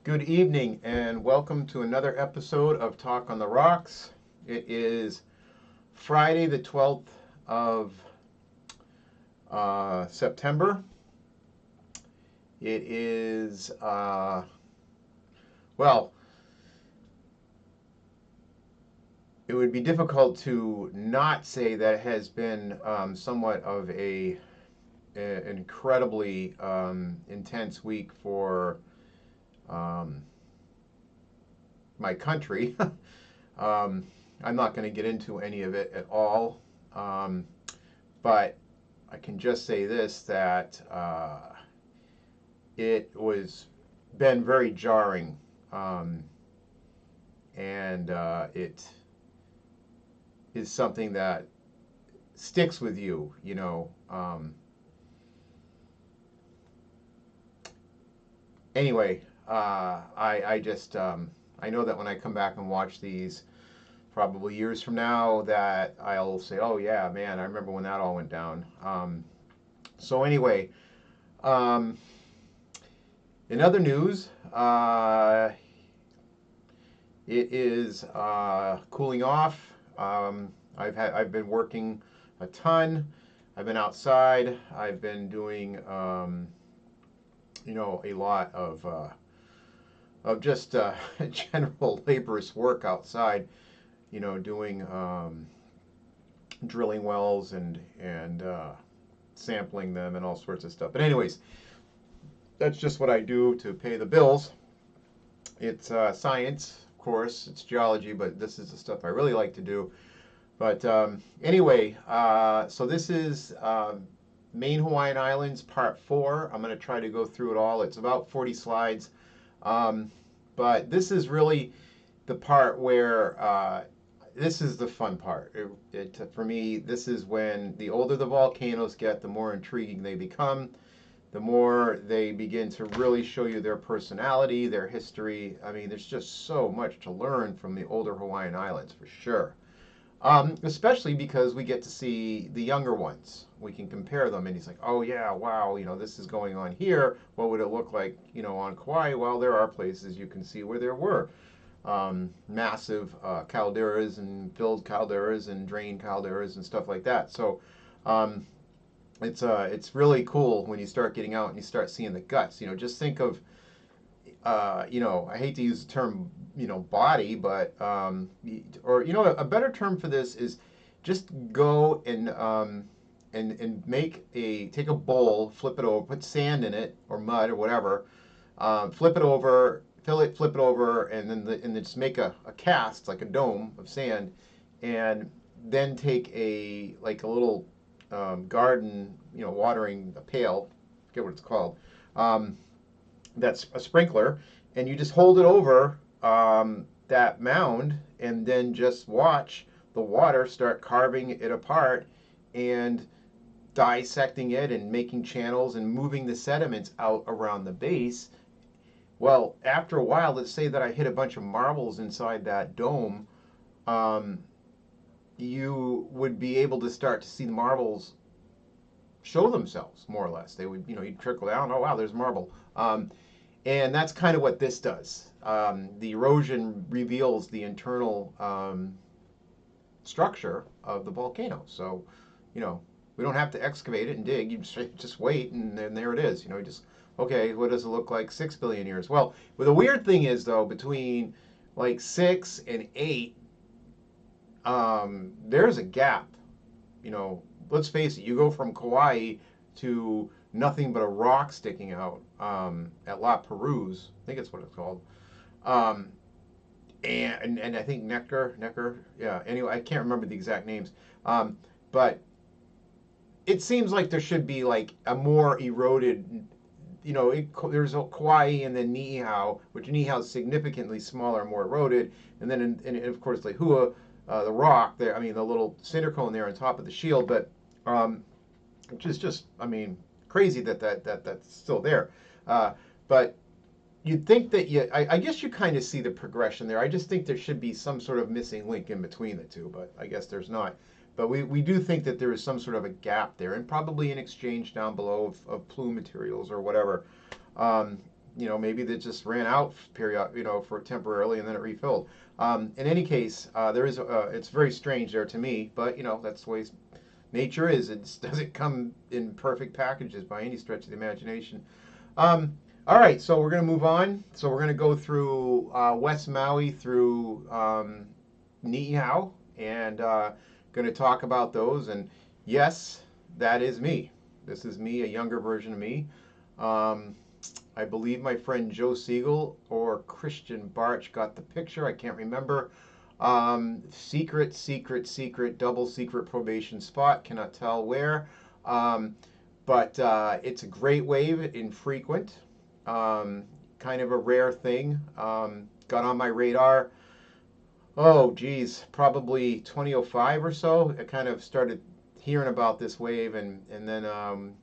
Good evening and welcome to another episode of Talk on the Rocks. It is Friday the 12th of September. It is, well, it would be difficult to not say that it has been somewhat of an incredibly intense week for my country. I'm not going to get into any of it at all, but I can just say this, that it was been very jarring, and it is something that sticks with you, you know. Anyway, I just I know that when I come back and watch these, probably years from now, that I'll say, "Oh yeah, man, I remember when that all went down." So anyway, um, in other news, it is cooling off. I've been working a ton. I've been outside. I've been doing a lot of just general laborious work outside. Doing drilling wells and sampling them and all sorts of stuff. But anyways, that's just what I do to pay the bills. It's science, of course. It's geology, but this is the stuff I really like to do. But anyway, so this is Main Hawaiian Islands, Part 4. I'm going to try to go through it all. It's about 40 slides. But this is really the part where this is the fun part. For me, this is when the older the volcanoes get, the more intriguing they become, the more they begin to really show you their personality, their history. I mean, there's just so much to learn from the older Hawaiian Islands, for sure. Especially because we get to see the younger ones. We can compare them, and he's like, oh yeah, wow, this is going on here. What would it look like, on Kauai? Well, there are places you can see where there were massive calderas and filled calderas and drained calderas and stuff like that. So it's really cool when you start getting out and you start seeing the guts. Just think of I hate to use the term, body, but or a better term for this is just go and take a bowl, flip it over, put sand in it or mud or whatever, flip it over, flip it over, and then just make a cast, like a dome of sand, and then take a little garden, watering a pail, I forget what it's called. That's a sprinkler, and you just hold it over that mound, and then just watch the water start carving it apart and dissecting it and making channels and moving the sediments out around the base. Well, after a while, let's say that I hit a bunch of marbles inside that dome, you would be able to start to see the marbles show themselves, more or less. They would, you'd trickle down, oh wow, there's marble. And that's kind of what this does. The erosion reveals the internal structure of the volcano. So, we don't have to excavate it and dig. You just wait, and then there it is. Okay, what does it look like 6 billion years? Well, the weird thing is, though, between like 6 and 8, there's a gap. Let's face it, you go from Kauai to nothing but a rock sticking out at La Perouse. I think that's what it's called. And I think Necker, yeah. Anyway, I can't remember the exact names. But it seems like there should be like a more eroded, there's a Kauai and then Niihau, which Niihau is significantly smaller, more eroded, and then and of course Lehua, the rock there. I mean, the little cinder cone there on top of the shield, but which is just, crazy that's still there. But you'd think that I guess you kind of see the progression there. I just think there should be some sort of missing link in between the two, but I guess there's not. But we do think that there is some sort of a gap there, and probably an exchange down below of plume materials or whatever. maybe they just ran out for temporarily and then it refilled. In any case, it's very strange there to me, but that's the way nature is. It doesn't come in perfect packages by any stretch of the imagination. All right, so we're going to move on. So we're going to go through West Maui through Niihau, and going to talk about those. And yes, that is me. This is me, a younger version of me. I believe my friend Joe Siegel or Christian Barch got the picture. I can't remember. Secret, double secret probation spot. Cannot tell where. But it's a great wave, infrequent. Kind of a rare thing. Got on my radar. Oh, geez, probably 2005 or so. I kind of started hearing about this wave, and then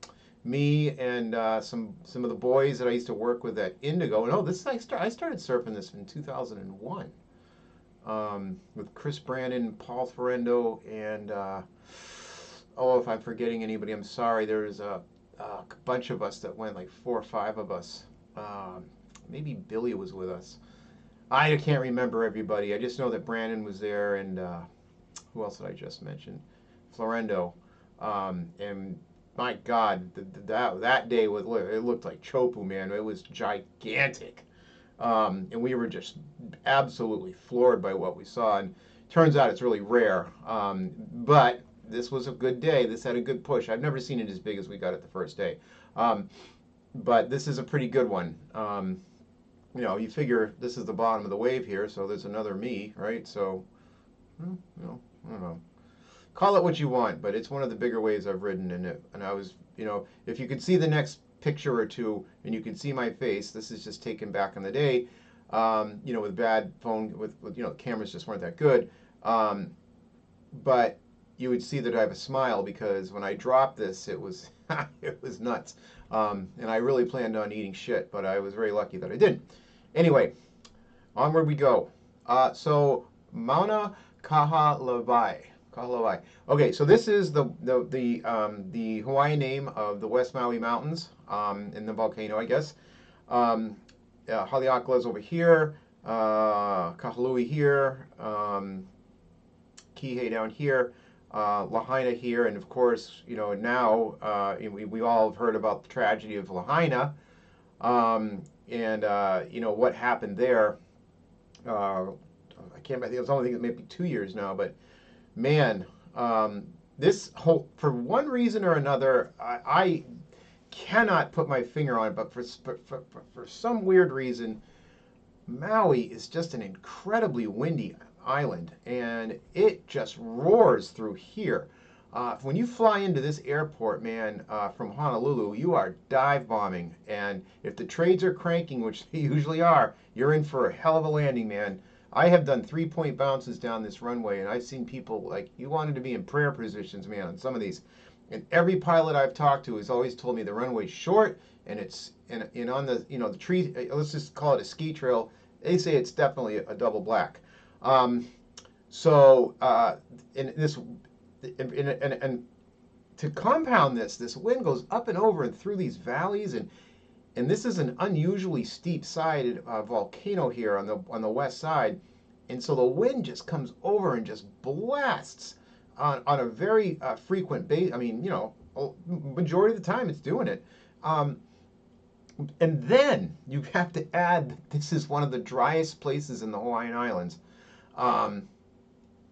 me and some of the boys that I used to work with at Indigo. And I started surfing this in 2001 with Chris Brandon, Paul Ferrando, and if I'm forgetting anybody, I'm sorry. There was a bunch of us that went, like 4 or 5 of us. Maybe Billy was with us. I can't remember everybody. I just know that Brandon was there, and who else did I just mention? Florendo. And my God, that day it looked like Chopu, man. It was gigantic. And we were just absolutely floored by what we saw. And turns out it's really rare. But this was a good day. This had a good push. I've never seen it as big as we got it the first day. But this is a pretty good one. You figure this is the bottom of the wave here, so there's another me, right? So, I don't know. Call it what you want, but it's one of the bigger waves I've ridden in it. And I was, if you could see the next picture or two, and you can see my face, this is just taken back in the day, with bad phone, with cameras just weren't that good. But you would see that I have a smile because when I dropped this, it was it was nuts. And I really planned on eating shit, but I was very lucky that I didn't. Anyway, onward we go. So Mauna Kaho'olawe. Okay, so this is the Hawaiian name of the West Maui Mountains in the volcano, I guess. Haleakala is over here, Kaho'olawe here, Kihei down here, Lahaina here, and of course, now we all have heard about the tragedy of Lahaina, and what happened there. I think it's only maybe 2 years now, but man, this whole, for one reason or another, I cannot put my finger on it, but for some weird reason, Maui is just an incredibly windy island, and it just roars through here. When you fly into this airport, man, from Honolulu, you are dive bombing, and if the trades are cranking, which they usually are, you're in for a hell of a landing, man. I have done 3-point bounces down this runway, and I've seen people, like, you wanted to be in prayer positions, man, on some of these. And every pilot I've talked to has always told me the runway's short, and it's and on the the tree, let's just call it a ski trail. They say it's definitely a double black. So in this, and to compound this wind goes up and over and through these valleys, and this is an unusually steep sided volcano here on the west side, and so the wind just comes over and just blasts on a very frequent base. I mean, majority of the time it's doing it. And then you have to add that this is one of the driest places in the Hawaiian Islands. And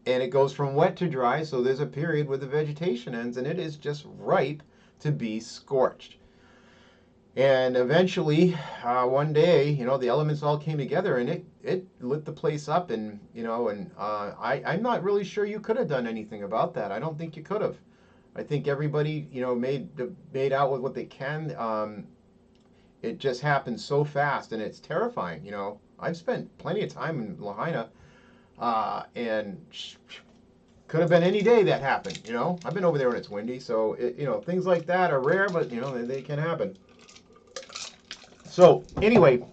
it goes from wet to dry, so there's a period where the vegetation ends, and it is just ripe to be scorched. And eventually, one day, the elements all came together, and it lit the place up, and I'm not really sure you could have done anything about that. I don't think you could have. I think everybody, made out with what they can. It just happened so fast, and it's terrifying. I've spent plenty of time in Lahaina, and could have been any day that happened. I've been over there when it's windy, so things like that are rare, but they can happen. So anyway,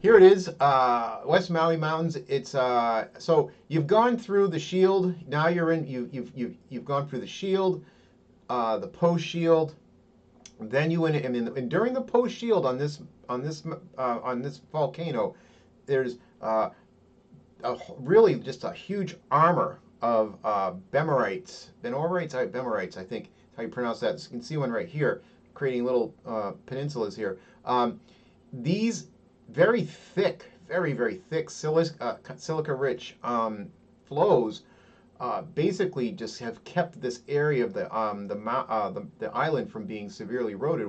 here it is, West Maui Mountains. It's so you've gone through the shield. Now you're in. You've gone through the shield, the post shield, Then you went and during the post shield on this volcano, there's really just a huge armor of bemorites, I think how you pronounce that. So you can see one right here, creating little peninsulas here. These very thick, very thick silica-rich flows basically just have kept this area of the island from being severely eroded.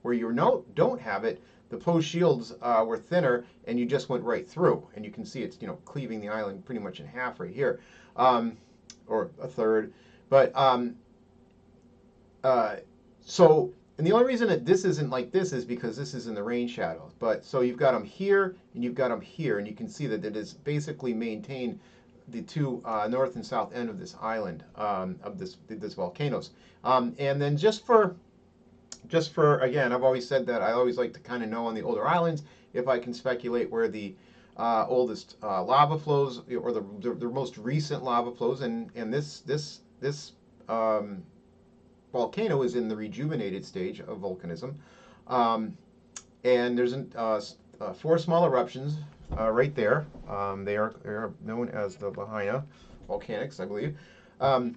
Where you don't have it, the post shields were thinner, and you just went right through. And you can see it's cleaving the island pretty much in half right here, or a third. But so. And the only reason that this isn't like this is because this is in the rain shadow. But so you've got them here and you've got them here, and you can see that it is basically maintained the two north and south end of this island of this volcanoes. And then just for again, I've always said that I always like to kind of know on the older islands if I can speculate where the oldest lava flows or the most recent lava flows, and this volcano is in the rejuvenated stage of volcanism. And there's 4 small eruptions right there. They are known as the Lahaina volcanics, I believe. And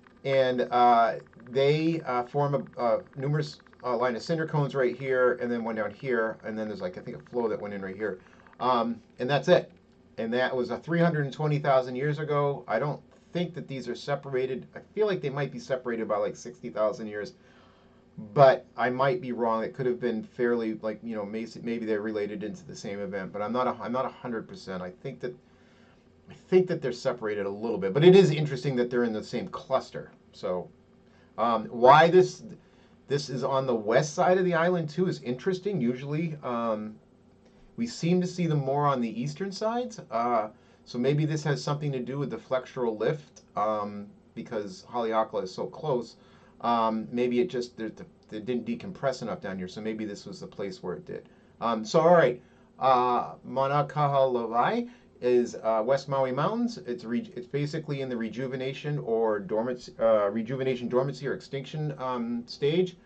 they form numerous line of cinder cones right here, and then one down here, and then there's like I think a flow that went in right here. And that's it. And that was 320,000 years ago. I don't think that these are separated. I feel like they might be separated by like 60,000 years, but I might be wrong. It could have been fairly like maybe they're related into the same event, but I'm not 100%. I think that they're separated a little bit, but it is interesting that they're in the same cluster. So why this is on the west side of the island too is interesting. Usually we seem to see them more on the eastern sides. So maybe this has something to do with the flexural lift because Haleakala is so close. Maybe it just it didn't decompress enough down here, so maybe this was the place where it did. So all right, Mauna Kaho'olawe is West Maui Mountains. It's basically in the rejuvenation or dormancy or extinction stage.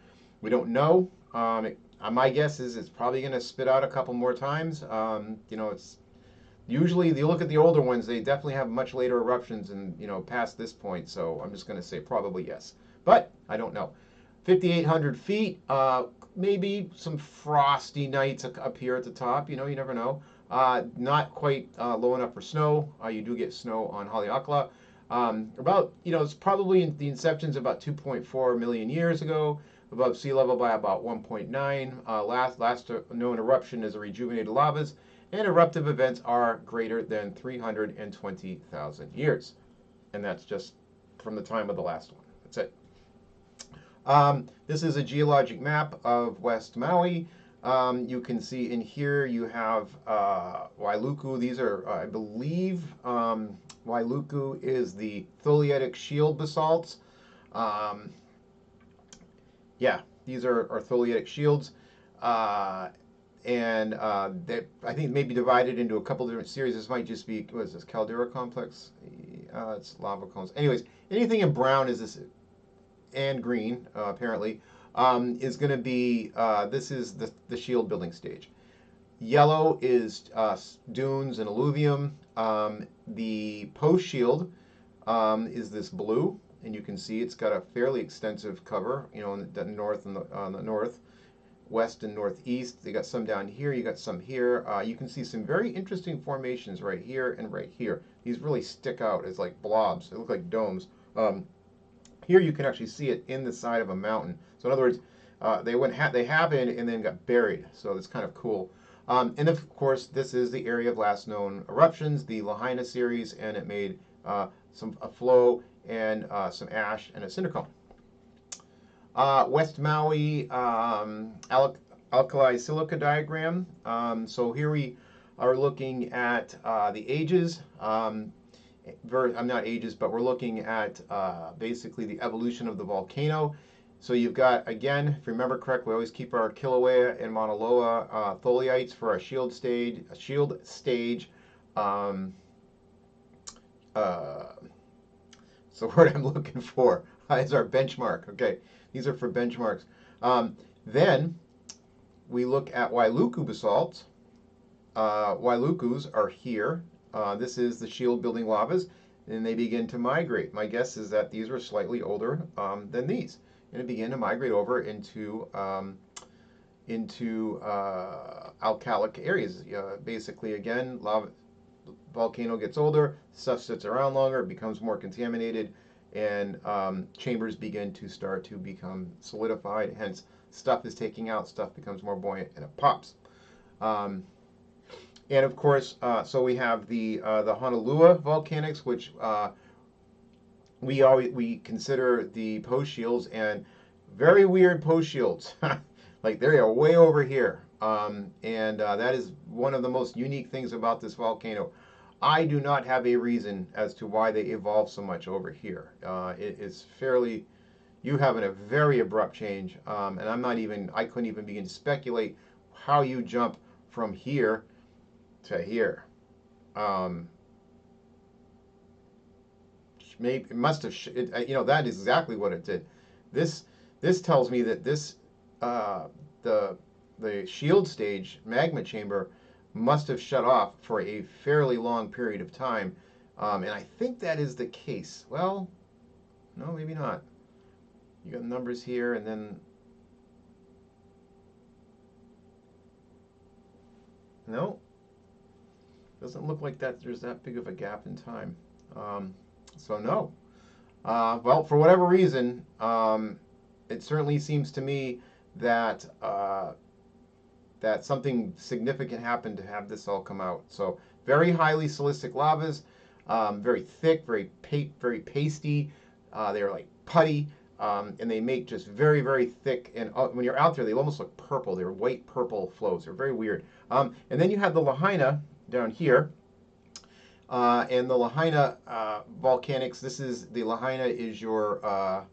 We don't know. My guess is it's probably going to spit out a couple more times. It's usually you look at the older ones; they definitely have much later eruptions and past this point. So I'm just going to say probably yes, but I don't know. 5,800 feet. Maybe some frosty nights up here at the top. You never know. Not quite low enough for snow. You do get snow on Haleakala. It's probably the inception's about 2.4 million years ago, above sea level by about 1.9. Last known eruption is a rejuvenated lavas, and eruptive events are greater than 320,000 years. And that's just from the time of the last one. That's it. This is a geologic map of West Maui. You can see in here you have Wailuku. These are, I believe, Wailuku is the tholeiitic shield basalts. Yeah, these are tholeiitic shields. And I think maybe divided into a couple different series. This might just be, what is this, caldera complex? It's lava cones. Anyways, anything in brown is this, and green, apparently, is going to be, this is the shield building stage. Yellow is dunes and alluvium. The post-shield is this blue, and you can see it's got a fairly extensive cover, in the north and on the north, west and northeast. You got some down here, you got some here. You can see some very interesting formations right here and right here. These really stick out as like blobs. They look like domes. Here you can actually see it in the side of a mountain. So in other words, they happened and then got buried. So it's kind of cool. And of course, this is the area of last known eruptions, the Lahaina series, and it made a flow and some ash and a cinder cone. West Maui alkali silica diagram. So here we are looking at the ages. I'm not ages, but we're looking at basically the evolution of the volcano. So you've got, again, if you remember correctly, we always keep our Kilauea and Mauna Loa tholeiites for our shield stage. It's the word I'm looking for. Is our benchmark. Okay, these are for benchmarks. Then we look at Wailuku basalt. Wailukus are here. This is the shield building lavas, and they begin to migrate. My guess is that these are slightly older than these, and it began to migrate over into alkalic areas. Basically, again, lava volcano gets older, stuff sits around longer, it becomes more contaminated, and chambers begin to start to become solidified. Hence, stuff is taking out, stuff becomes more buoyant, and it pops. And of course, so we have the Honolua volcanics, which we consider the post shields, and very weird post shields. Like they are way over here, and that is one of the most unique things about this volcano. I do not have a reason as to why they evolved so much over here. It is fairly, you have a very abrupt change, and I couldn't even begin to speculate how you jump from here to here. Maybe it must have, that is exactly what it did. This tells me that the shield stage magma chamber must have shut off for a fairly long period of time, and I think that is the case. Well, no, maybe not. You got numbers here, and then no, doesn't look like that. There's that big of a gap in time. So no. Well, for whatever reason, it certainly seems to me that that something significant happened to have this all come out. So very highly silicic lavas, very thick, very pasty. They're like putty, and they make just very, very thick. And when you're out there, they almost look purple. They're white purple flows. They're very weird. And then you have the Lahaina down here. And the Lahaina volcanics. This is the Lahaina is your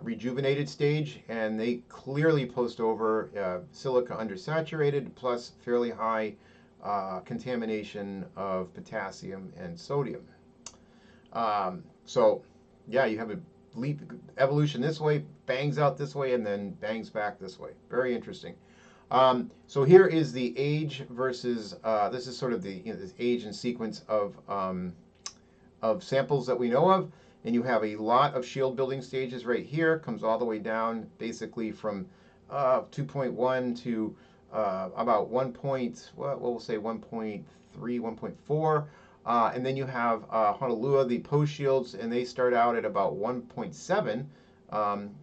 rejuvenated stage, and they clearly post over silica undersaturated plus fairly high contamination of potassium and sodium. So yeah, you have a leap evolution this way, bangs out this way, and then bangs back this way. Very interesting. So here is the age versus this is sort of the this age and sequence of samples that we know of. And you have a lot of shield building stages right here, comes all the way down basically from 2.1 to about 1. We'll say 1.3, 1.4. And then you have Honolua, the post shields, and they start out at about 1.7.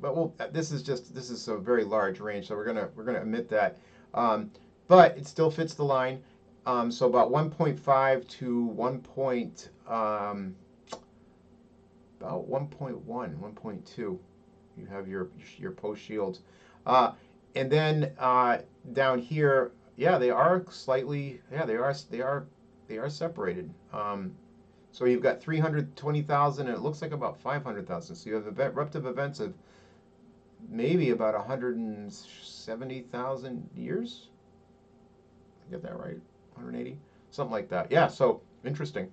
But this is a very large range, so we're gonna omit that. But it still fits the line. So about 1.5 to about 1.1, 1.2, you have your post shields, and then down here, yeah, they are slightly, yeah, they are separated. So you've got 320,000, and it looks like about 500,000. So you have eruptive events of maybe about 170,000 years. I get that right? 180, something like that. Yeah. So interesting.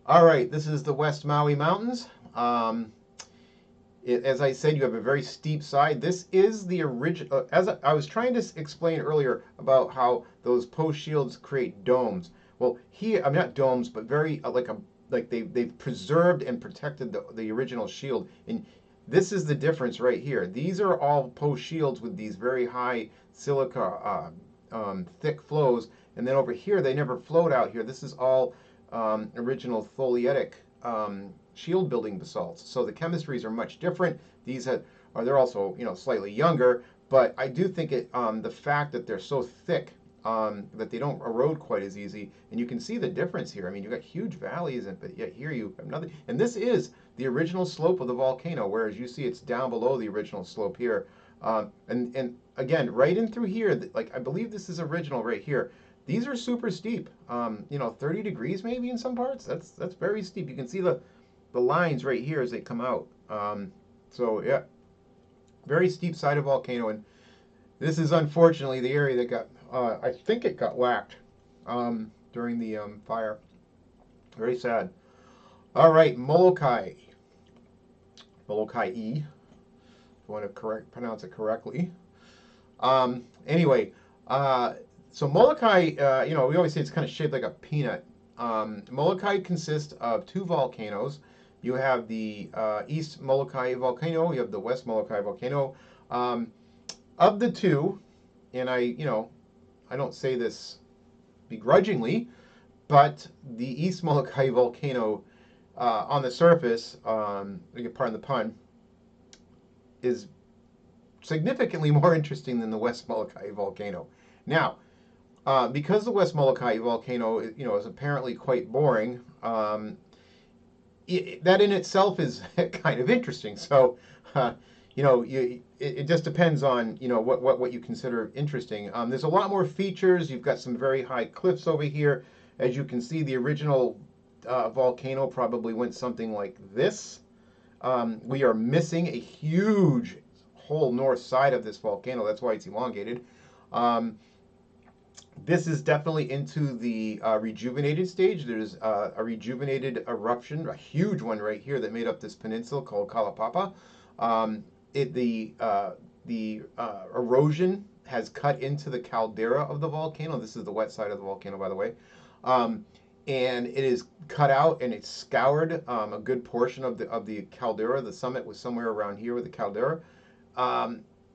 All right, this is the West Maui Mountains. As I said, you have a very steep side. This is the original, as I was trying to explain earlier about how those post shields create domes. Well, here, I mean, not domes, but very like they've preserved and protected the original shield. And this is the difference right here. These are all post shields with these very high silica, thick flows. And then over here, they never flowed out here. This is all original tholeiitic shield building basalts. So the chemistries are much different. These they're also slightly younger, but I do think the fact that they're so thick that they don't erode quite as easy, and you can see the difference here. I mean, you've got huge valleys, but yet here you have nothing. And this is the original slope of the volcano, whereas you see it's down below the original slope here. And again, right in through here, like I believe this is original right here. These are super steep, 30 degrees maybe in some parts. That's very steep. You can see the lines right here as they come out. So yeah, very steep side of volcano, and this is unfortunately the area that got, I think it got whacked during the fire. Very sad. All right, Molokai. Molokai-e. if you want to pronounce it correctly. Anyway, so Molokai, we always say it's kind of shaped like a peanut. Molokai consists of two volcanoes. You have the East Molokai volcano. You have the West Molokai volcano. Of the two, and I don't say this begrudgingly, but the East Molokai volcano on the surface, pardon the pun, is significantly more interesting than the West Molokai volcano. Now, because the West Molokai volcano, is apparently quite boring, that in itself is kind of interesting. So, it just depends on what you consider interesting. There's a lot more features. You've got some very high cliffs over here. As you can see, the original volcano probably went something like this. We are missing a huge whole north side of this volcano. That's why it's elongated. This is definitely into the rejuvenated stage. There's a rejuvenated eruption, a huge one right here that made up this peninsula called Kalapapa. The erosion has cut into the caldera of the volcano. This is the wet side of the volcano, by the way. And it is cut out and it's scoured a good portion of the caldera. The summit was somewhere around here with the caldera.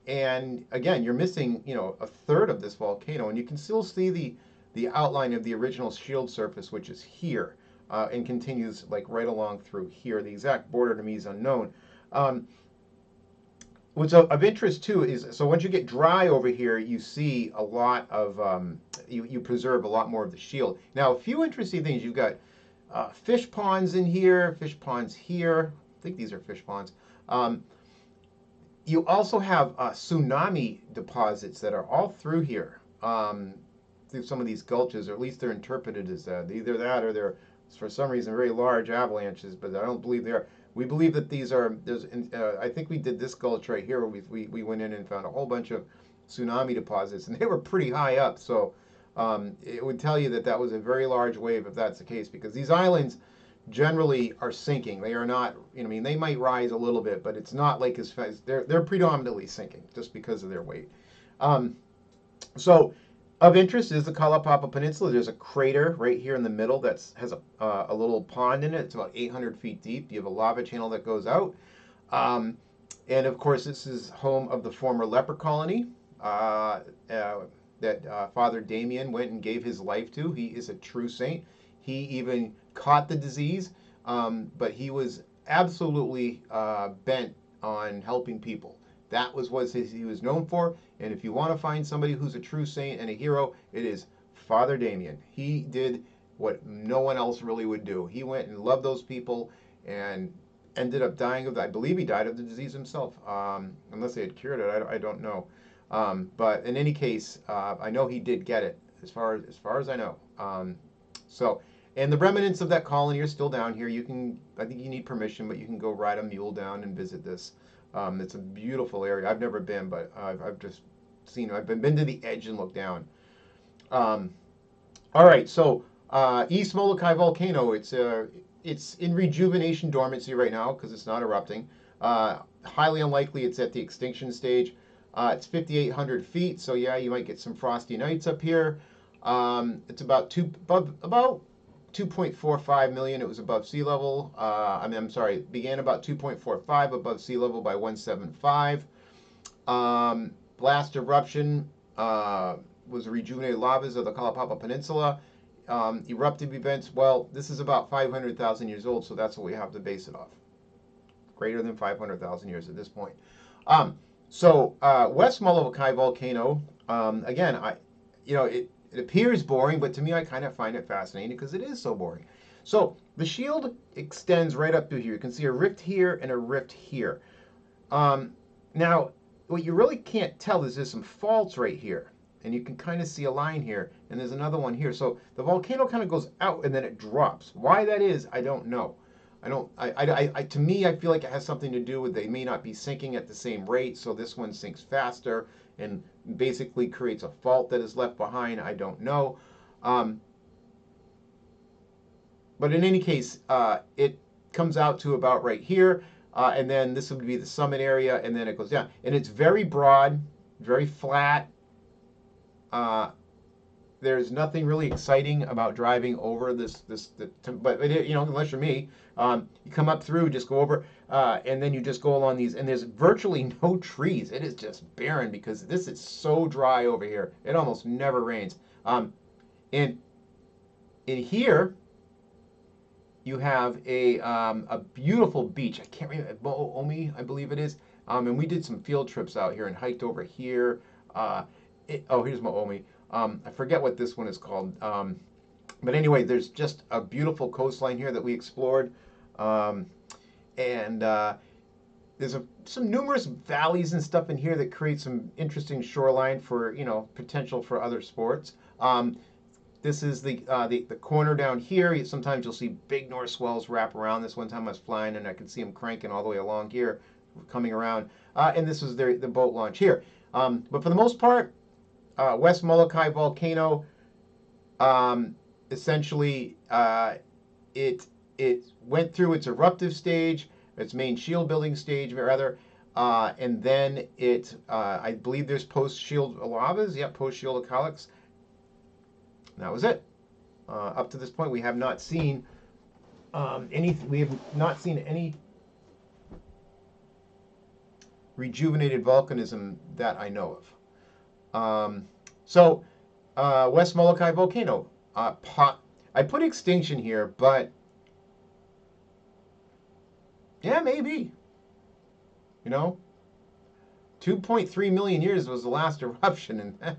And again, you're missing, a third of this volcano, and you can still see the outline of the original shield surface, which is here, and continues like right along through here. The exact border to me is unknown. What's of interest too is, so once you get dry over here, you see a lot of, you preserve a lot more of the shield. Now, a few interesting things. You've got fish ponds in here, fish ponds here. I think these are fish ponds. You also have tsunami deposits that are all through here, through some of these gulches, or at least they're interpreted as that. Either that or they're, for some reason, very large avalanches, but I don't believe they are. We believe that these are, I think we did this gulch right here where we went in and found a whole bunch of tsunami deposits, and they were pretty high up, so it would tell you that that was a very large wave if that's the case, because these islands generally are sinking. They are not, they might rise a little bit, but it's not like as fast. They're predominantly sinking just because of their weight. So of interest is the Kalapapa Peninsula. There's a crater right here in the middle that has a little pond in it. It's about 800 feet deep. You have a lava channel that goes out. And of course, this is home of the former leper colony that Father Damien went and gave his life to. He is a true saint. He even caught the disease, but he was absolutely bent on helping people. That was what he was known for. And if you want to find somebody who's a true saint and a hero, it is Father Damien. He did what no one else really would do. He went and loved those people and ended up dying of, I believe he died of the disease himself, unless they had cured it. I don't know. But in any case, I know he did get it, as far as I know. And the remnants of that colony are still down here. I think you need permission, but you can go ride a mule down and visit this. It's a beautiful area. I've never been, but I've just seen it. I've been to the edge and looked down. All right, so East Molokai volcano. It's in rejuvenation dormancy right now because it's not erupting. Highly unlikely it's at the extinction stage. It's 5,800 feet, so yeah, you might get some frosty nights up here. It's about 2.45 million. It was above sea level. I'm sorry, it began about 2.45 above sea level by 175. Last eruption was rejuvenated lavas of the Kalapapa Peninsula. Eruptive events, well, this is about 500,000 years old, so that's what we have to base it off. Greater than 500,000 years at this point. West Molokai volcano, again, it appears boring, but to me, I kind of find it fascinating because it is so boring. So the shield extends right up to here. You can see a rift here and a rift here. Now, what you really can't tell is there's some faults right here. And you can kind of see a line here, and there's another one here. So the volcano kind of goes out and then it drops. Why that is, I don't know. To me, I feel like it has something to do with they may not be sinking at the same rate, so this one sinks faster and basically creates a fault that is left behind. I don't know. But in any case, it comes out to about right here. and then this would be the summit area, and then it goes down. And it's very broad, very flat. Uh, there's nothing really exciting about driving over but you know, unless you're me, you come up through, just go over, and then you just go along these, and there's virtually no trees. It is just barren because this is so dry over here. It almost never rains. And in here, you have a beautiful beach. I can't remember, Mo'omi, I believe it is. And we did some field trips out here and hiked over here. Here's Mo'omi. I forget what this one is called. But anyway, there's just a beautiful coastline here that we explored. And there's some numerous valleys and stuff in here that create some interesting shoreline for, you know, potential for other sports. This is the corner down here. Sometimes you'll see big north swells wrap around. This one time I was flying and I could see them cranking all the way along here, coming around. And this is the boat launch here. But for the most part, West Molokai volcano, essentially, it went through its eruptive stage, its main shield building stage, rather, and then I believe there's post-shield lavas, yeah, post-shield calyx. That was it. Up to this point, we have not seen any rejuvenated volcanism that I know of. West Molokai volcano. I put extinction here, but yeah, maybe. You know, 2.3 million years was the last eruption, and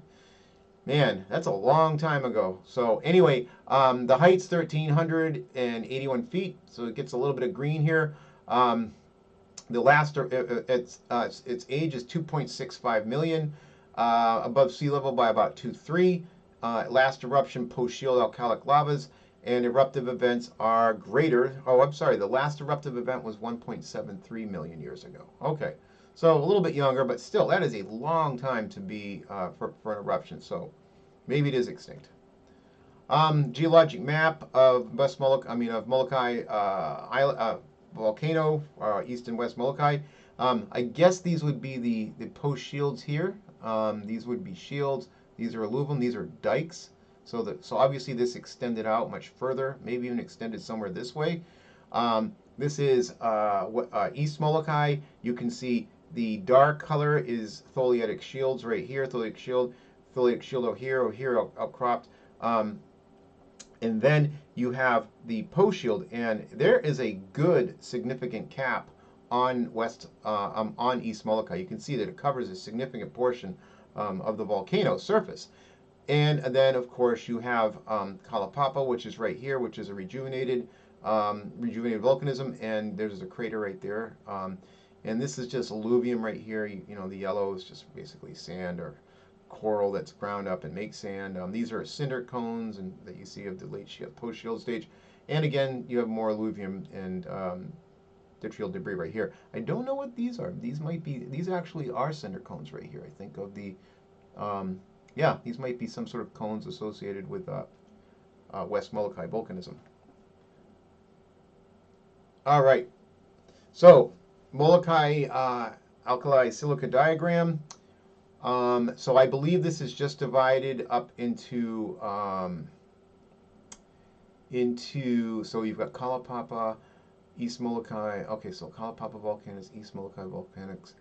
man, that's a long time ago. So anyway, the height's 1,381 feet, so it gets a little bit of green here. The last, its age is 2.65 million, above sea level by about 2.3. Last eruption post-shield alkalic lavas, and eruptive events are greater. Oh, I'm sorry, the last eruptive event was 1.73 million years ago. Okay, so a little bit younger, but still, that is a long time to be for an eruption. So maybe it is extinct. Geologic map of Molokai volcano, east and west Molokai. I guess these would be the post shields here. These would be shields. These are alluvium. These are dikes. So obviously this extended out much further, maybe even extended somewhere this way. This is East Molokai. You can see the dark color is tholeiitic shields right here. Tholeiitic shield over here outcropped. And then you have the post shield, and there is a good significant cap on East Molokai. You can see that it covers a significant portion of the volcano surface. And then, of course, you have Kalapapa, which is right here, which is a rejuvenated volcanism, and there's a crater right there. And this is just alluvium right here. You know, the yellow is just basically sand or coral that's ground up and makes sand. These are cinder cones that you see of the late post-shield stage. And again, you have more alluvium and detrital debris right here. I don't know what these are. These actually are cinder cones right here. I think of the, yeah, these might be some sort of cones associated with West Molokai volcanism. All right, so Molokai alkali silica diagram. So I believe this is just divided up into so you've got Kalapapa, East Molokai. Okay, so Kalapapa volcanics, East Molokai volcanics,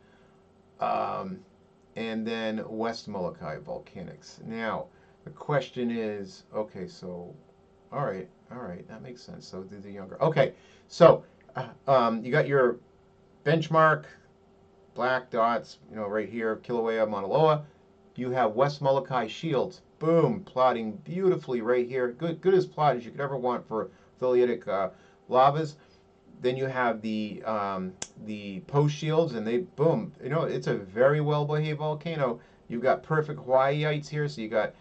and then West Molokai volcanics. Now the question is, okay, so all right, that makes sense. So these are younger. Okay, so you got your benchmark. Black dots, you know, right here, Kilauea, Mauna Loa. You have West Molokai shields, boom, plotting beautifully right here. Good as plot as you could ever want for tholeiitic lavas. Then you have the post shields, and they, boom, you know, it's a very well behaved volcano. You've got perfect Hawaiiites here, so you got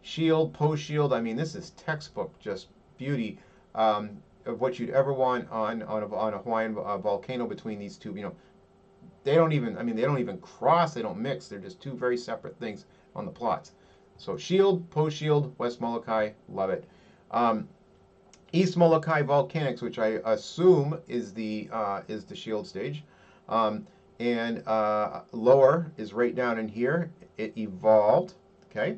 shield, post shield. I mean, this is textbook just beauty of what you'd ever want on a Hawaiian volcano between these two, you know. They don't even cross, they don't mix. They're just two very separate things on the plots. So shield, post shield, West Molokai, love it. East Molokai volcanics, which I assume is the shield stage, um, and lower is right down in here. It evolved, okay,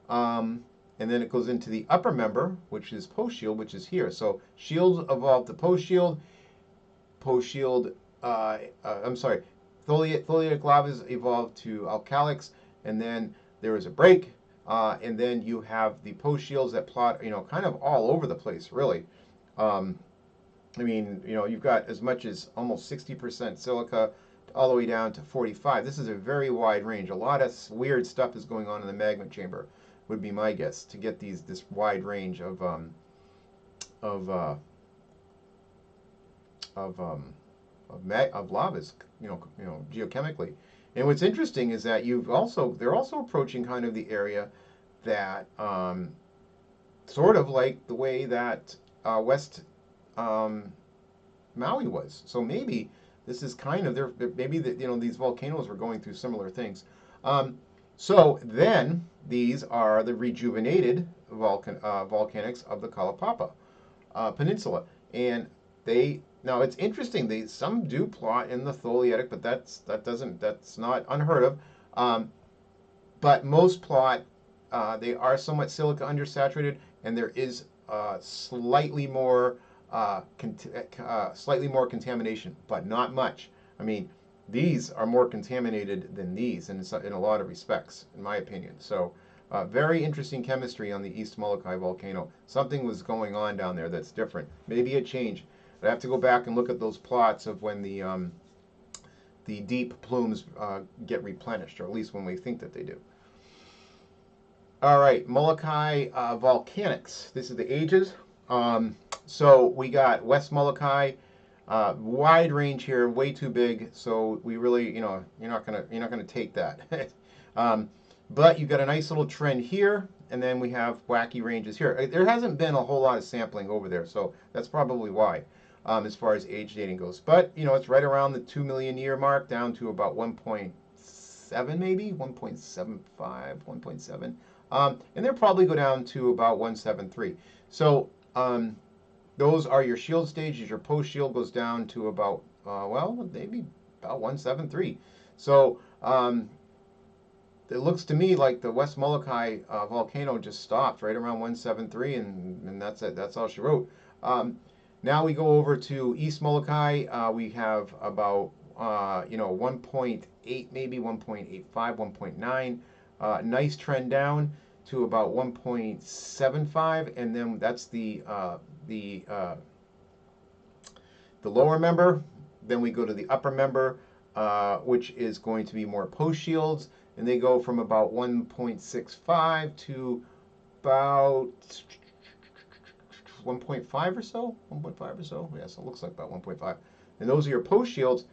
um, and then it goes into the upper member, which is post shield, which is here. So shield evolved to post shield. Post shield, I'm sorry, tholeiitic lavas evolved to alkalics, and then there was a break, and then you have the post shields that plot, kind of all over the place, really. Um, I mean, you've got as much as almost 60% silica all the way down to 45. This is a very wide range. A lot of weird stuff is going on in the magma chamber, would be my guess, to get this wide range of uh, of lavas, geochemically. And what's interesting is that they're also approaching kind of the area that sort of like the way that West um, Maui was. So maybe this is kind of maybe these volcanoes were going through similar things. So then these are the rejuvenated volcanics of the Kalapapa Peninsula, and now it's interesting. Some do plot in the tholeiitic, but that's not unheard of. But most plot, they are somewhat silica undersaturated, and there is slightly more contamination, but not much. I mean, these are more contaminated than these in a lot of respects, in my opinion. So, very interesting chemistry on the East Molokai volcano. Something was going on down there that's different. Maybe it changed. I have to go back and look at those plots of when the deep plumes get replenished, or at least when we think that they do. All right, Molokai volcanics. This is the ages. So we got West Molokai, wide range here, way too big. So we really, you're not gonna take that. But you've got a nice little trend here, and then we have wacky ranges here. There hasn't been a whole lot of sampling over there, so that's probably why, as far as age dating goes. But it's right around the 2 million year mark, down to about 1.7, maybe 1.75, 1.7. And they'll probably go down to about 173. So those are your shield stages. Your post shield goes down to about, maybe about 173. So it looks to me like the West Molokai volcano just stopped right around 173, and that's it. That's all she wrote. Now we go over to East Molokai. We have about 1.8, maybe 1.85, 1.9. Nice trend down to about 1.75, and then that's the lower member. Then we go to the upper member, which is going to be more post shields, and they go from about 1.65 to about 1.5 or so. 1.5 or so. Yes, it looks like about 1.5. And those are your post shields,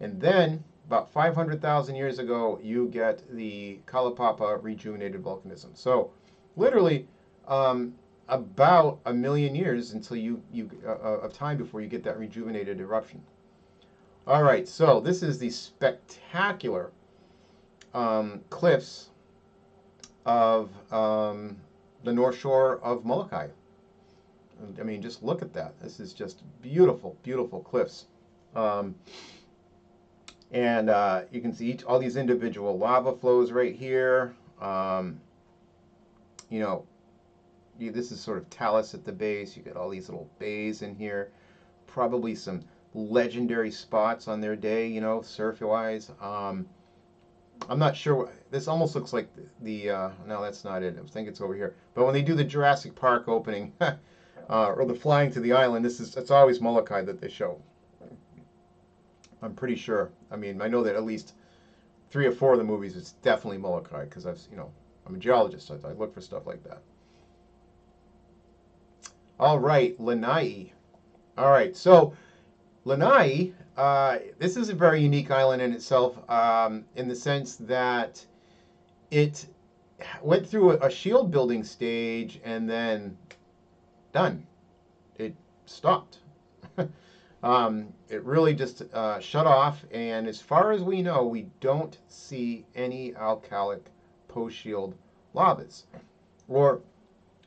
and then about 500,000 years ago, you get the Kalapapa rejuvenated volcanism. So, literally, about a million years until of time before you get that rejuvenated eruption. All right, so this is the spectacular cliffs of the North Shore of Molokai. I mean, just look at that. This is just beautiful, beautiful cliffs. And you can see all these individual lava flows right here. This is sort of talus at the base. You got all these little bays in here. Probably some legendary spots on their day, surf-wise. I'm not sure. This almost looks like no, that's not it. I think it's over here. But when they do the Jurassic Park opening, or the flying to the island, it's always Molokai that they show. I'm pretty sure. I mean, I know that at least 3 or 4 of the movies, it's definitely Molokai, because I'm a geologist, so I look for stuff like that. All right, Lanai. All right, so Lanai, this is a very unique island in itself, in the sense that it went through a shield building stage and then done. It stopped. It really just shut off, and as far as we know, we don't see any alkalic post-shield lavas. Or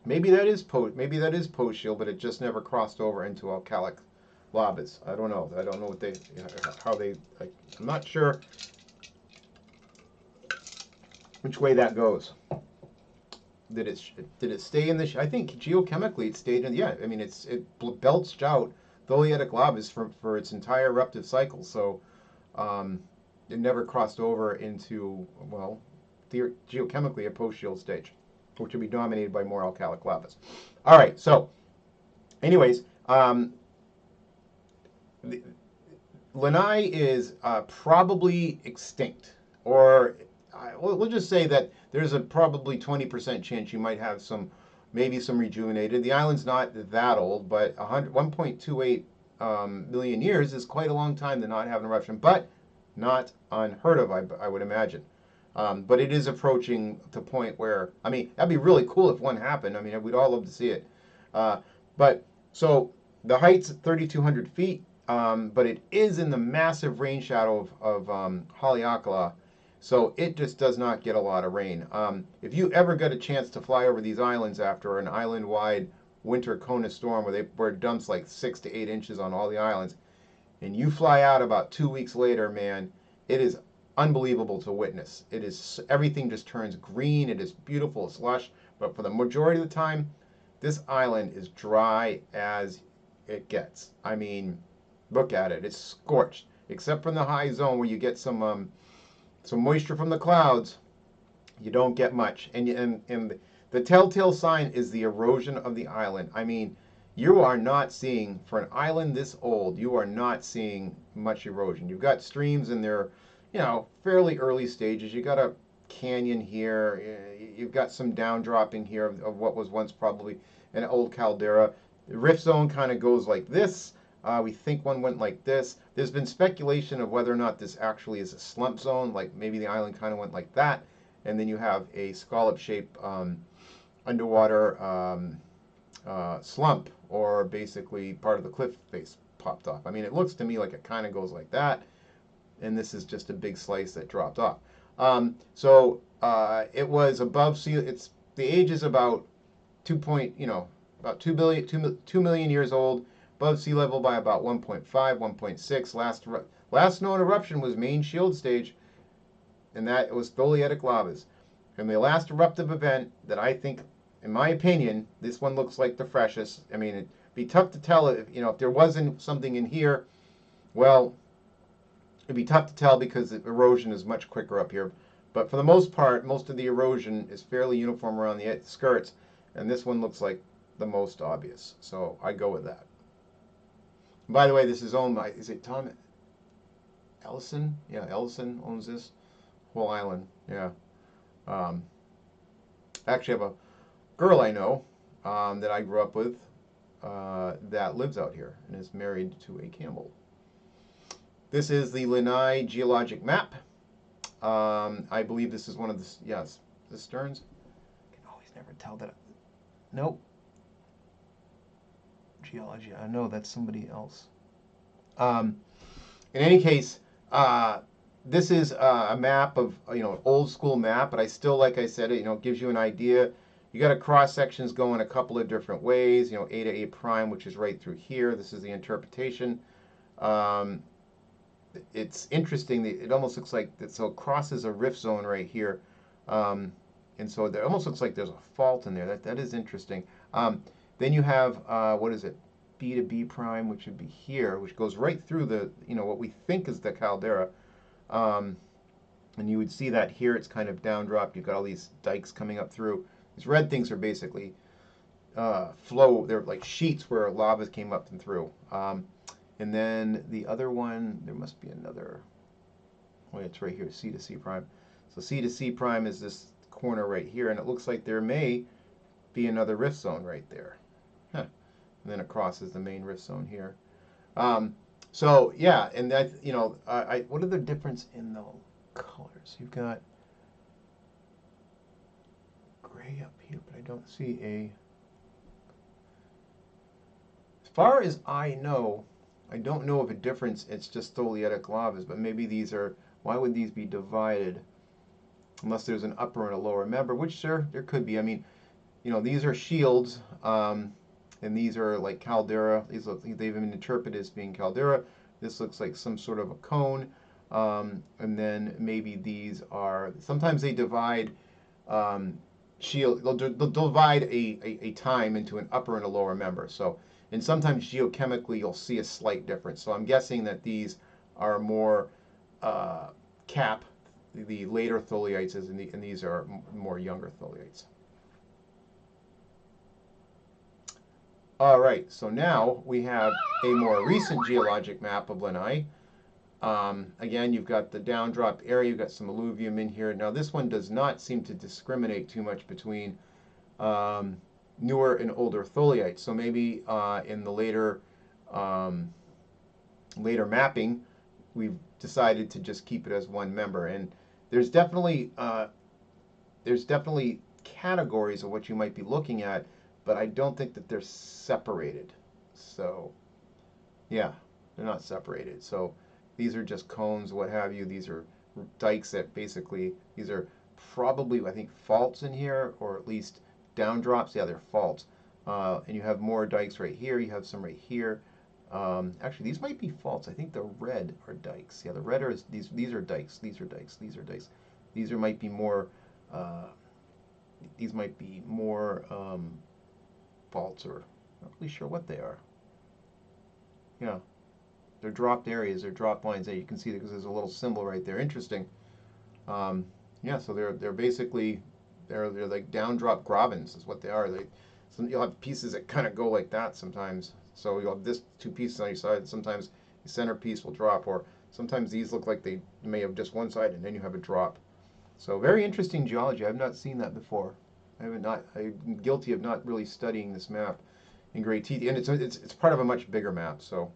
Maybe that is post shield, but it just never crossed over into alkalic lavas. I don't know. I don't know what they how they. I'm not sure which way that goes. Did it stay in the? I think geochemically it stayed in. Yeah, I mean it belched out tholeiitic lavas for its entire eruptive cycle. So it never crossed over into, well, geochemically a post-shield stage, which would be dominated by more alkalic lavas. All right, so anyways, Lanai is probably extinct, or we'll just say that there's a probably 20% chance you might have maybe some rejuvenated. The island's not that old, but 1.28 million years is quite a long time to not have an eruption, but not unheard of, I would imagine. But it is approaching the point where, I mean, that'd be really cool if one happened. I mean, we'd all love to see it. But so the height's 3,200 feet, but it is in the massive rain shadow of Haleakala, so it just does not get a lot of rain. If you ever get a chance to fly over these islands after an island-wide winter Kona storm where it dumps like 6 to 8 inches on all the islands, and you fly out about 2 weeks later, man, it is unbelievable to witness. It is, everything just turns green. It is beautiful. It's lush. But for the majority of the time, this island is dry as it gets. I mean, look at it. It's scorched, except from the high zone where you get some moisture from the clouds. You don't get much. And the telltale sign is the erosion of the island. I mean, you are not seeing, for an island this old, you are not seeing much erosion. You've got streams in their, fairly early stages. You got a canyon here. You've got some downdropping here of what was once probably an old caldera. The rift zone kind of goes like this. We think one went like this. There's been speculation of whether or not this actually is a slump zone, like maybe the island kind of went like that. And then you have a scallop-shaped underwater slump, or basically part of the cliff face popped off. I mean, it looks to me like it kind of goes like that, and this is just a big slice that dropped off. It was above sea. The age is about 2 million years old, above sea level by about 1.5, 1.6. Last known eruption was main shield stage, and that it was tholeiitic lavas. And the last eruptive event that I think, in my opinion, this one looks like the freshest. I mean, it'd be tough to tell if there wasn't something in here. Well, it'd be tough to tell because the erosion is much quicker up here. But for the most part, most of the erosion is fairly uniform around the skirts, and this one looks like the most obvious. So I go with that. And by the way, this is owned by, is it Tom Ellison? Yeah, Ellison owns this whole island. Yeah. Actually, I have a girl I know that I grew up with that lives out here and is married to a Campbell. This is the Lanai geologic map. I believe this is one of the, yes, the Stearns. I can always never tell that. Nope. Geology. I know that's somebody else. In any case, this is a map of, old school map, but I still, like I said, it gives you an idea. You got a cross sections going a couple of different ways, A to A prime, which is right through here. This is the interpretation. It's interesting. It almost looks like so it crosses a rift zone right here, and so it almost looks like there's a fault in there. That is interesting. Then you have what is it? B to B prime, which would be here, which goes right through the what we think is the caldera. And you would see that here it's kind of down dropped. You've got all these dikes coming up through. These red things are basically they're like sheets where lava came up and through. And then the other one, there must be another, oh, it's right here, C to C prime. So C to C prime is this corner right here, and it looks like there may be another rift zone right there. Huh. And then it crosses the main rift zone here. So yeah, and that, what are the difference in the colors? You've got gray up here, but I don't see a, as far as I know, I don't know of a difference. It's just tholeiitic lavas, but maybe these are, why would these be divided? Unless there's an upper and a lower member, which there could be. I mean, you know, these are shields, and these are like caldera. These look, they've been interpreted as being caldera. This looks like some sort of a cone, and then maybe these are. Sometimes they divide shield. They'll divide a time into an upper and a lower member. So, and sometimes geochemically you'll see a slight difference. So I'm guessing that these are more cap, the later tholiites, and these are more younger tholiites. All right, so now we have a more recent geologic map of Lanai. Again, you've got the downdrop area, you've got some alluvium in here. Now this one does not seem to discriminate too much between newer and older tholiites. So maybe in the later mapping, we've decided to just keep it as one member. And there's definitely categories of what you might be looking at, but I don't think that they're separated. So yeah, they're not separated. So these are just cones, what have you. These are dikes that basically, these are probably, I think, faults in here, or at least downdrops. Yeah, they're faults. And you have more dikes right here. You have some right here. Actually, these might be faults. I think the red are dikes. Yeah, the red are these are dikes. These are dikes. These are dikes. These are might be more. These might be more faults, or not really sure what they are. Yeah, they're dropped areas. They're dropped lines. There you can see because there's a little symbol right there. Interesting. Yeah, so they're basically they're like downdrop grabens is what they are. You'll have pieces that kind of go like that sometimes. So you'll have this two pieces on each side. Sometimes the center piece will drop, or sometimes these look like they may have just one side and then you have a drop. So very interesting geology. I've not seen that before. I'm guilty of not really studying this map in great detail, and it's part of a much bigger map. So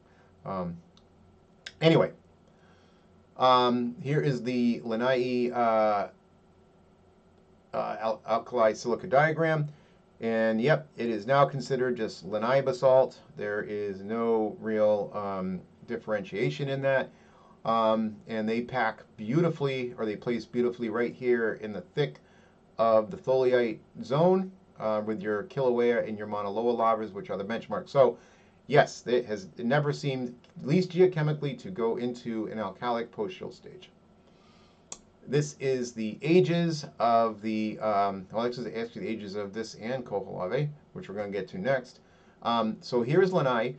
anyway, here is the Lanai alkali silica diagram. And yep, it is now considered just Lanai basalt. There is no real differentiation in that. And they pack beautifully, or they place beautifully right here in the thick of the tholiite zone with your Kilauea and your Mauna Loa lavas, which are the benchmark. So yes, it never seemed, at least geochemically, to go into an alkalic post-shield stage. This is the ages of the, well, actually the ages of this and Kaho'olawe, which we're going to get to next. So here's Lanai.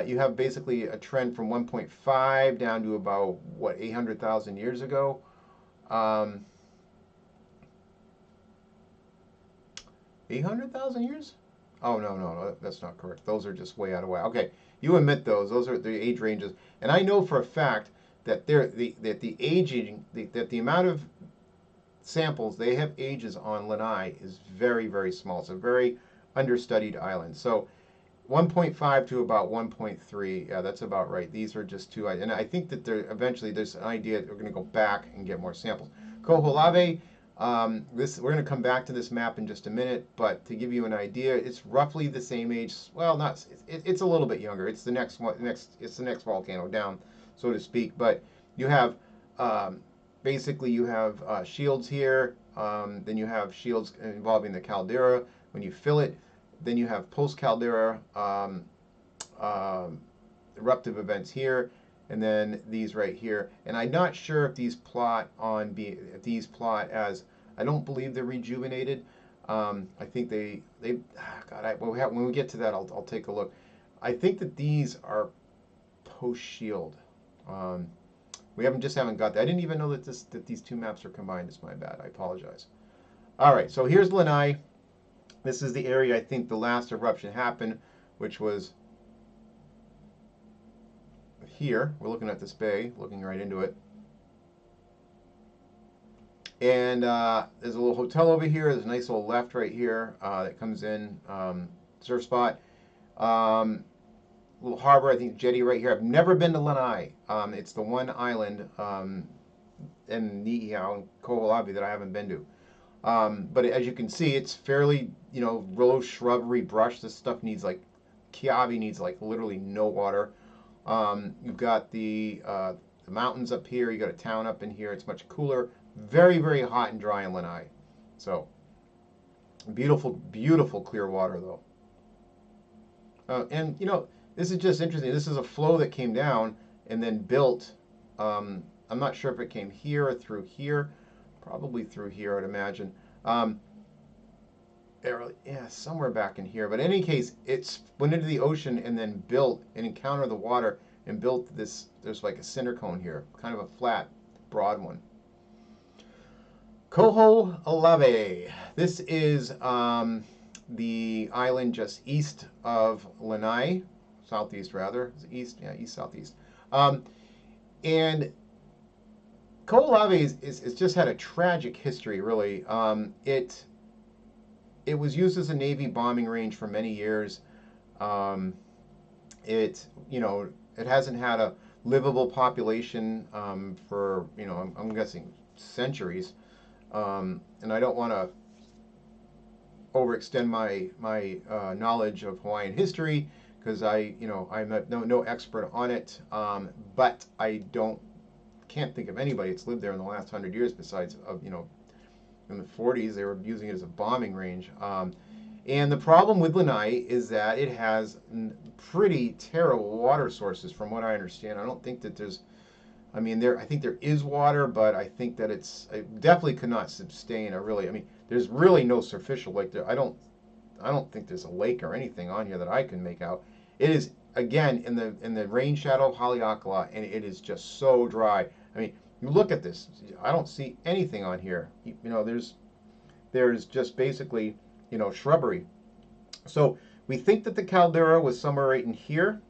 You have basically a trend from 1.5 down to about, what, 800,000 years ago. 800,000 years? Oh, no, that's not correct. Those are just way out of whack. Okay, you omit those. Those are the age ranges. And I know for a fact that the aging, that the amount of samples they have ages on Lanai is very, very small. It's a very understudied island. So 1.5 to about 1.3, yeah, that's about right. These are just two, and I think that eventually there's an idea that we're going to go back and get more samples. Kaho'olawe, we're going to come back to this map in just a minute, but to give you an idea, it's roughly the same age. Well, not it's a little bit younger. It's the next one, it's the next volcano down, so to speak. But you have basically you have shields here. Then you have shields involving the caldera. When you fill it, then you have post-caldera eruptive events here, and then these right here. And I'm not sure if these plot as, I don't believe they're rejuvenated. I think when we get to that, I'll take a look. I think that these are post-shield. We haven't got that. I didn't even know that these two maps are combined. It's my bad. I apologize. All right, so here's Lanai. This is the area I think the last eruption happened, which was here. We're looking at this bay, looking right into it. And there's a little hotel over here. There's a nice little left right here that comes in, surf spot. Little harbor, I think jetty right here. I've never been to Lanai. It's the one island in Niihau and Kaho'olawe that I haven't been to. But as you can see, it's fairly, willow shrubbery brush. This stuff needs Keawe needs literally no water. You've got the mountains up here. You got a town up in here. It's much cooler. Very, very hot and dry in Lanai. So Beautiful, beautiful clear water though. And you know, this is just interesting. This is a flow that came down and then built. I'm not sure if it came here or through here. Probably through here, I'd imagine. Um, yeah, somewhere back in here. But in any case, it's went into the ocean and then built and encountered the water and built this. There's like a cinder cone here, kind of a flat, broad one. Kaho'olawe. This is the island just east of Lanai, southeast rather, east, yeah, east southeast. Um, and Kaho'olawe is just had a tragic history, really. It was used as a Navy bombing range for many years. Um, you know, it hasn't had a livable population for, you know, I'm guessing centuries. And I don't want to overextend my knowledge of Hawaiian history because I'm no expert on it. But I can't think of anybody that's lived there in the last 100 years besides in the 40s they were using it as a bombing range. And the problem with Lanai is that it has pretty terrible water sources, from what I understand. I don't think that there's, I mean, I think there is water, but I think that it definitely could not sustain a really. I mean, there's really no superficial lake there. I don't think there's a lake or anything on here that I can make out. It is again in the rain shadow of Haleakala, and it is just so dry. I mean, you look at this. I don't see anything on here. There's just basically shrubbery. So we think that the caldera was somewhere right in here.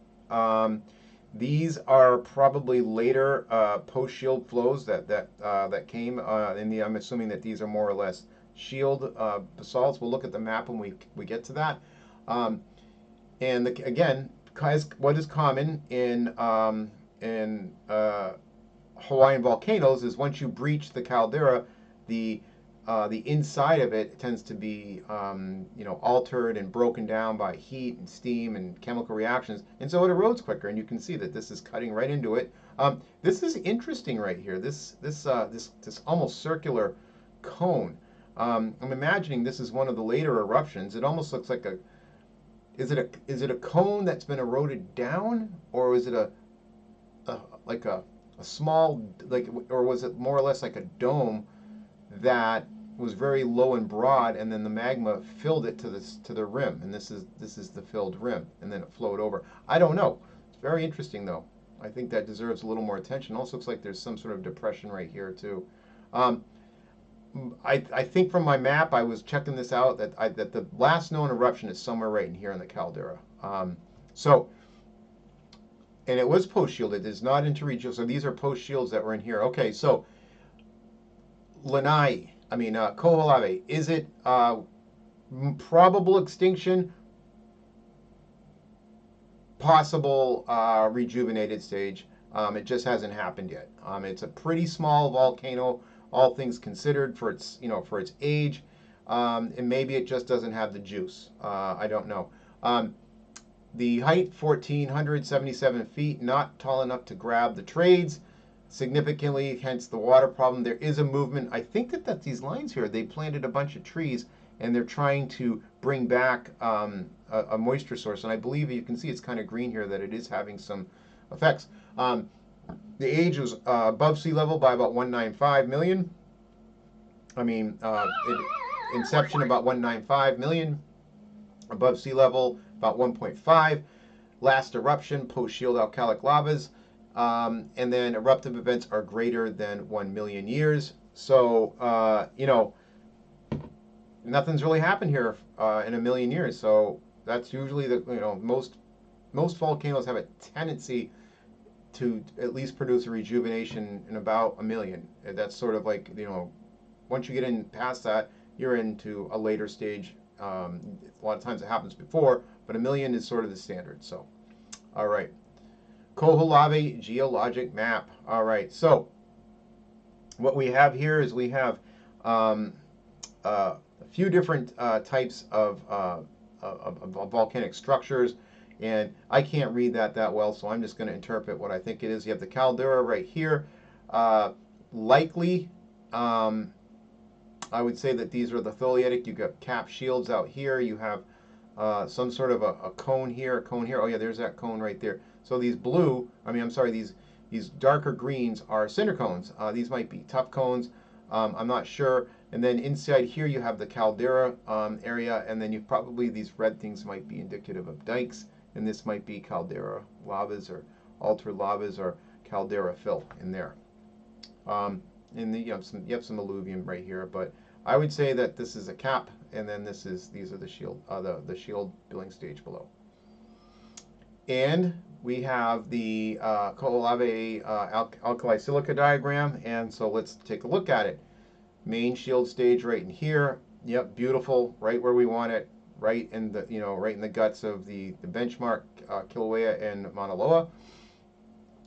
These are probably later post-shield flows that came in the. I'm assuming that these are more or less shield basalts. We'll look at the map when we get to that. And again, what is common in Hawaiian volcanoes is once you breach the caldera, the inside of it tends to be altered and broken down by heat and steam and chemical reactions, and so it erodes quicker. And you can see that this is cutting right into it. This is interesting right here. This almost circular cone. I'm imagining this is one of the later eruptions. It almost looks like is it a cone that's been eroded down, or is it like a small, or was it more or less like a dome that was very low and broad, and then the magma filled it to the rim, and this is the filled rim, and then it flowed over. I don't know. It's very interesting though. I think that deserves a little more attention. Also looks like there's some sort of depression right here too. I think from my map, I was checking this out, that the last known eruption is somewhere right in here in the caldera. So, and it was post-shielded. It's not interregional. So these are post-shields that were in here. Okay, so Lanai, Kaho'olawe, is it probable extinction? Possible rejuvenated stage. It just hasn't happened yet. It's a pretty small volcano, all things considered, for its age, and maybe it just doesn't have the juice. I don't know. The height 1,477 feet, not tall enough to grab the trades. Significantly, hence the water problem. There is a movement. I think that these lines here, they planted a bunch of trees and they're trying to bring back a moisture source. And I believe you can see it's kind of green here, that it is having some effects. The age was above sea level by about 195 million. Inception about 195 million. Above sea level about 1.5. Last eruption, post-shield alkalic lavas. And then eruptive events are greater than 1 million years. So, nothing's really happened here in a million years. So that's usually most volcanoes have a tendency to at least produce a rejuvenation in about a million. That's sort of like, once you get in past that, you're into a later stage. A lot of times it happens before, but a million is sort of the standard. So, all right. Kaho'olawe geologic map. All right, so what we have here is we have a few different types of volcanic structures, and I can't read that well, so I'm just going to interpret what I think it is. You have the caldera right here. Likely I would say that these are the tholeiitic. You've got cap shields out here. You have some sort of a cone here, a cone here. Oh yeah, there's that cone right there. So these blue, I'm sorry, these darker greens are cinder cones. These might be tuff cones. I'm not sure. And then inside here you have the caldera area, and then you probably, these red things might be indicative of dikes, and this might be caldera lavas or altered lavas or caldera fill in there. And you have some alluvium right here, but I would say that this is a cap, and then these are the shield, the shield building stage below. And we have the Kaho'olawe alkali silica diagram, and so let's take a look at it. Main shield stage right in here. Yep, beautiful, right where we want it, right in the right in the guts of the benchmark Kilauea and Mauna Loa.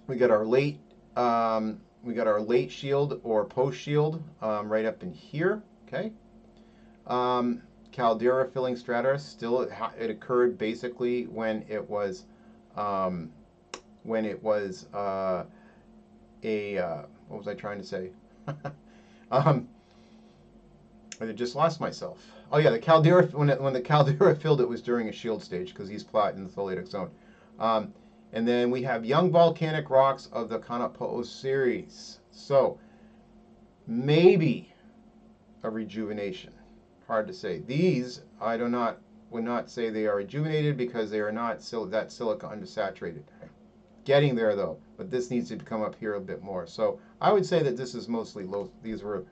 We got our late shield or post shield right up in here. Okay. Caldera filling strata still it occurred basically when it was what was I trying to say? I just lost myself. Oh yeah, the caldera, when the caldera filled, it was during a shield stage because he's plot in the tholeiitic zone. And then we have young volcanic rocks of the Kanapo'o series. So maybe a rejuvenation. Hard to say. These I would not say they are rejuvenated because they are not that silica undersaturated. Getting there though, but this needs to come up here a bit more. So I would say that this is mostly low. These were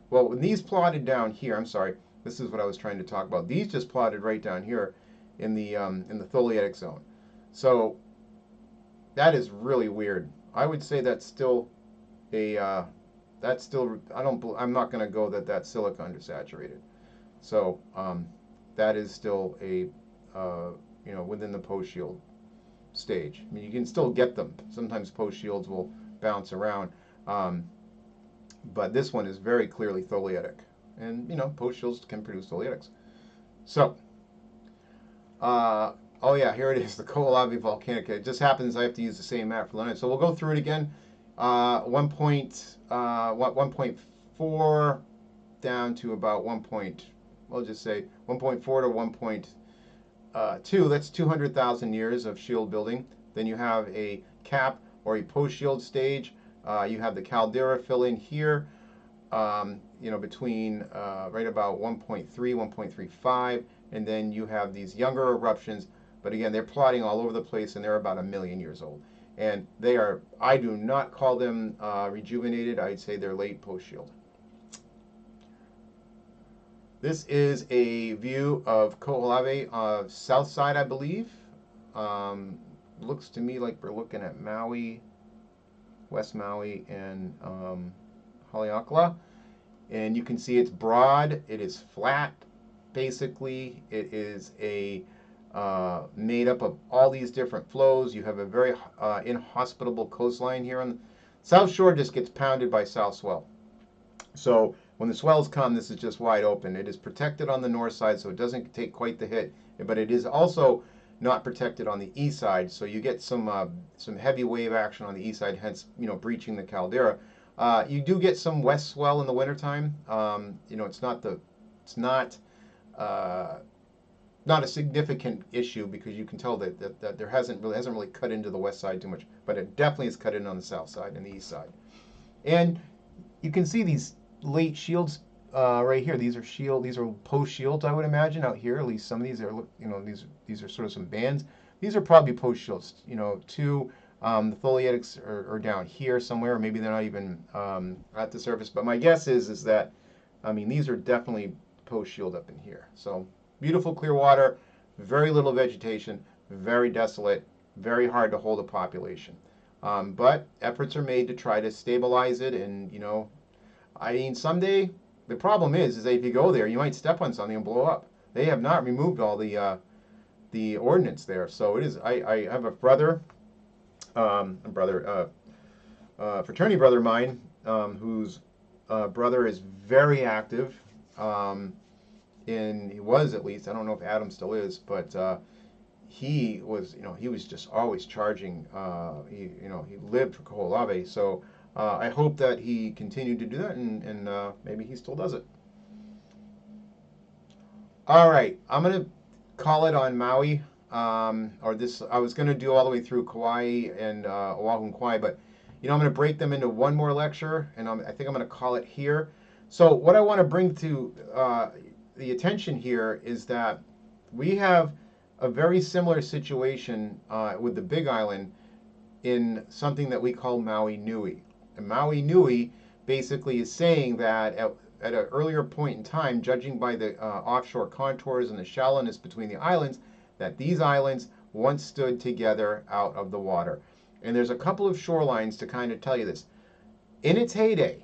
well, when these plotted down here, I'm sorry, this is what I was trying to talk about. These just plotted right down here in the tholeiitic zone. So that is really weird. I would say that's still I'm not going to go that that's silica undersaturated. So that is still a within the post shield stage. I mean, you can still get them. Sometimes post shields will bounce around, but this one is very clearly tholeiitic, and post shields can produce tholeitics. So, oh yeah, here it is, the Kaho'olawe volcanic. It just happens I have to use the same map for Lanai. So we'll go through it again. 1.4 down to about we'll just say 1.4 to 1.2. That's 200,000 years of shield building. Then you have a cap or a post-shield stage. You have the caldera fill in here, between right about 1.3, 1.35, and then you have these younger eruptions. But again, they're plotting all over the place, and they're about 1 million years old. And they are, I do not call them rejuvenated. I'd say they're late post-shield. This is a view of Kaho'olawe, south side, I believe. Looks to me like we're looking at Maui, West Maui, and Haleakala. And you can see it's broad, it is flat, basically. It is made up of all these different flows. You have a very inhospitable coastline here. On the south shore just gets pounded by south swell. So when the swells come, this is just wide open. It is protected on the north side, so it doesn't take quite the hit, but it is also not protected on the east side, so you get some heavy wave action on the east side, hence breaching the caldera. You do get some west swell in the wintertime. It's not a significant issue because you can tell that there hasn't really cut into the west side too much, but it definitely is cut in on the south side and the east side. And you can see these late shields right here. These are post shields, I would imagine, out here. At least some of these are, these are sort of some bands. These are probably post shields. The tholeitics are down here somewhere, or maybe they're not even at the surface. But my guess is that, these are definitely post shield up in here. So beautiful clear water, very little vegetation, very desolate, very hard to hold a population. But efforts are made to try to stabilize it, and someday the problem is that if you go there, you might step on something and blow up. They have not removed all the ordnance there, so it is. I have a brother, fraternity brother of mine, whose brother is very active. He was, at least. I don't know if Adam still is, but he was, he was just always charging. He lived for Kaho'olawe. So I hope that he continued to do that, and maybe he still does it. All right, I'm gonna call it on Maui. Or this, I was gonna do all the way through Kauai and Oahu and Kauai, but I'm gonna break them into one more lecture, and I think I'm gonna call it here. So what I want to bring to the attention here is that we have a very similar situation with the Big Island in something that we call Maui Nui. And Maui Nui basically is saying that at an earlier point in time, judging by the offshore contours and the shallowness between the islands, that these islands once stood together out of the water. And there's a couple of shorelines to kind of tell you this. In its heyday,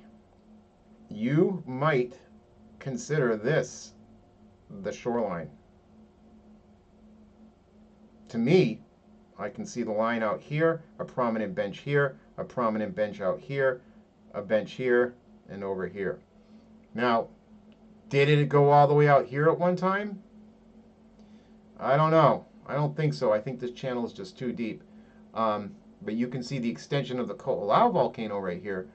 you might consider this the shoreline. To me, I can see the line out here, a prominent bench here, a prominent bench out here, a bench here, and over here. Now, did it go all the way out here at one time? I don't know. I don't think so. I think this channel is just too deep. But you can see the extension of the Kaho'olawe volcano right here,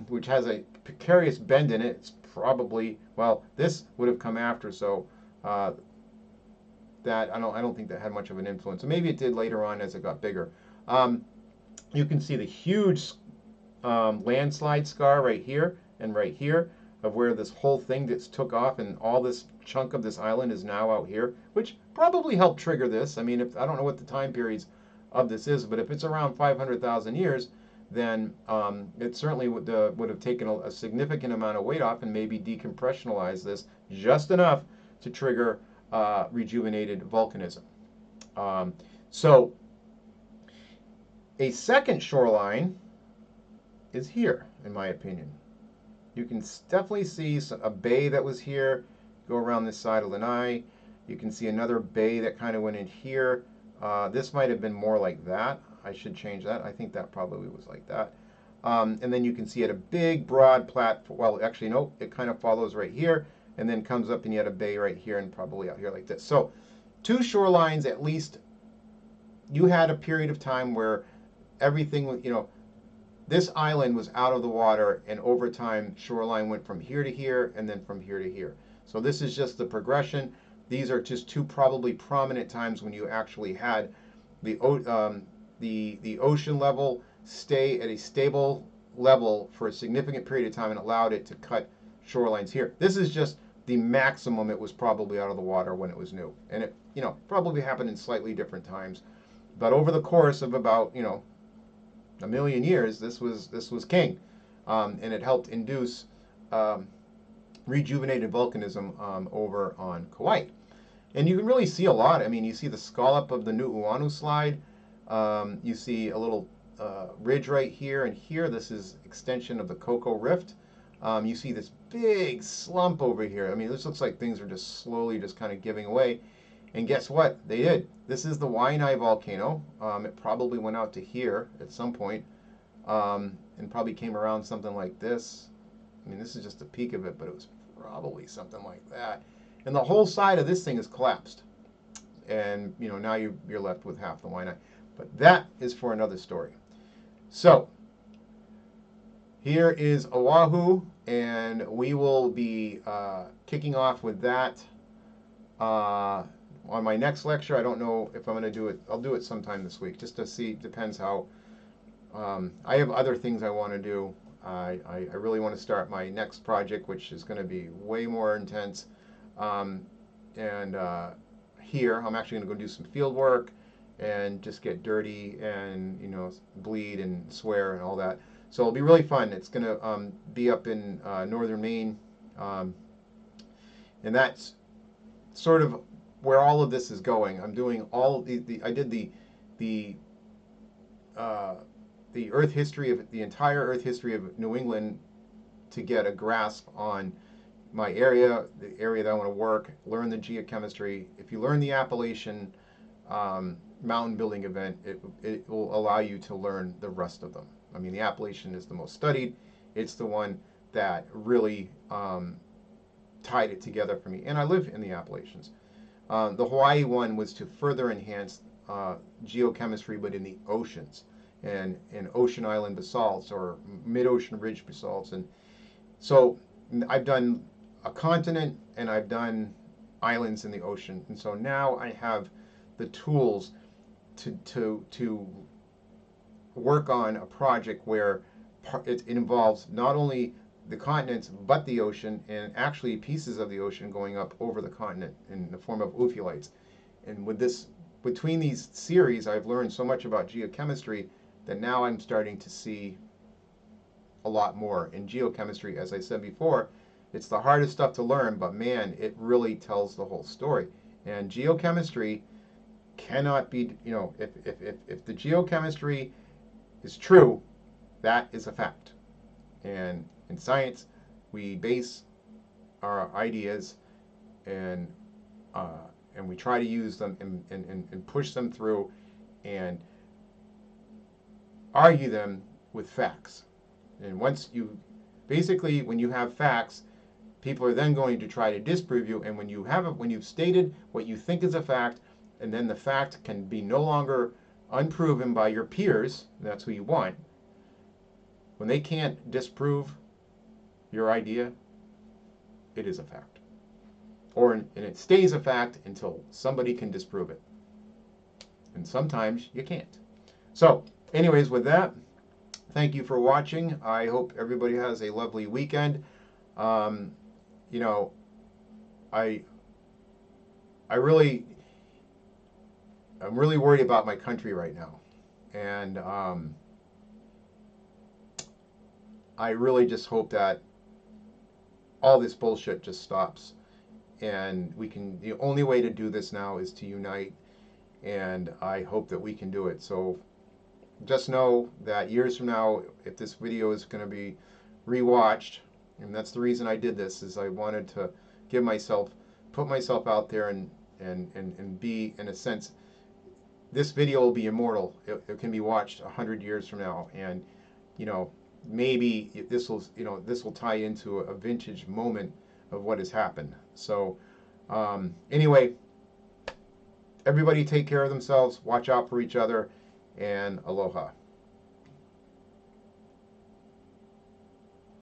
which has a precarious bend in it. It's probably, well, this would have come after, so that I don't think that had much of an influence. So maybe it did later on as it got bigger. You can see the huge landslide scar right here and right here of where this whole thing just took off, and all this chunk of this island is now out here, which probably helped trigger this. I mean, I don't know what the time periods of this is, but if it's around 500,000 years, then it certainly would have taken a significant amount of weight off and maybe decompressionalized this just enough to trigger rejuvenated volcanism. So a second shoreline is here, in my opinion. You can definitely see a bay that was here, go around this side of Lanai. You can see another bay that kind of went in here. This might have been more like that. I should change that. I think that probably was like that. And then you can see at a big, broad platform. Well, actually, no, it kind of follows right here and then comes up, and you had a bay right here and probably out here like this. So two shorelines at least. You had a period of time where everything, this island was out of the water, and over time, shoreline went from here to here and then from here to here. So this is just the progression. These are just two probably prominent times when you actually had the ocean level stay at a stable level for a significant period of time and allowed it to cut shorelines here. This is just the maximum it was probably out of the water when it was new. And it, probably happened in slightly different times. But over the course of about, a million years, this was king. And it helped induce rejuvenated volcanism over on Kauai. And you can really see a lot. I mean, you see the scallop of the Nu'uanu slide. You see a little ridge right here and here. This is extension of the Koko Rift. You see this big slump over here. I mean, this looks like things are just slowly just kind of giving away. And guess what? They did. This is the Lanai volcano. It probably went out to here at some point, and probably came around something like this. I mean, this is just the peak of it, but it was probably something like that. And the whole side of this thing is collapsed. And, now you're left with half the Lanai. But that is for another story. So, here is Oahu, and we will be kicking off with that on my next lecture. I don't know if I'm going to do it. I'll do it sometime this week, just to see. Depends how. I have other things I want to do. I really want to start my next project, which is going to be way more intense. Here, I'm actually going to go do some field work and just get dirty and, bleed and swear and all that. So it'll be really fun. It's going to be up in northern Maine. And that's sort of where all of this is going. I'm doing all I did the Earth history of the entire Earth history of New England to get a grasp on my area, the area that I want to work, learn the geochemistry. If you learn the Appalachian mountain building event, it will allow you to learn the rest of them. I mean, the Appalachian is the most studied. It's the one that really tied it together for me. And I live in the Appalachians. The Hawaii one was to further enhance geochemistry, but in the oceans and in ocean island basalts or mid-ocean ridge basalts. And so I've done a continent and I've done islands in the ocean. And so now I have the tools to work on a project where it involves not only the continents but the ocean, and actually pieces of the ocean going up over the continent in the form of ophiolites. And with this, between these series, I've learned so much about geochemistry that now I'm starting to see a lot more in geochemistry. As I said before, it's the hardest stuff to learn, but man, it really tells the whole story. And geochemistry cannot be, if the geochemistry is true, that is a fact. And in science, we base our ideas and we try to use them and push them through and argue them with facts. And once you, basically, when you have facts, people are then going to try to disprove you. And when you've stated what you think is a fact, and then the fact can be no longer unproven by your peers, that's who you want. When they can't disprove your idea, it is a fact. And it stays a fact until somebody can disprove it. And sometimes you can't. So, anyways, with that, thank you for watching. I hope everybody has a lovely weekend. I'm really worried about my country right now. And I really just hope that all this bullshit just stops. And the only way to do this now is to unite. And I hope that we can do it. So just know that years from now, if this video is going to be rewatched, and that's the reason I did this, is I wanted to put myself out there and be, in a sense, this video will be immortal. It can be watched 100 years from now, and maybe this will tie into a vintage moment of what has happened. So anyway, everybody take care of themselves, watch out for each other, and aloha.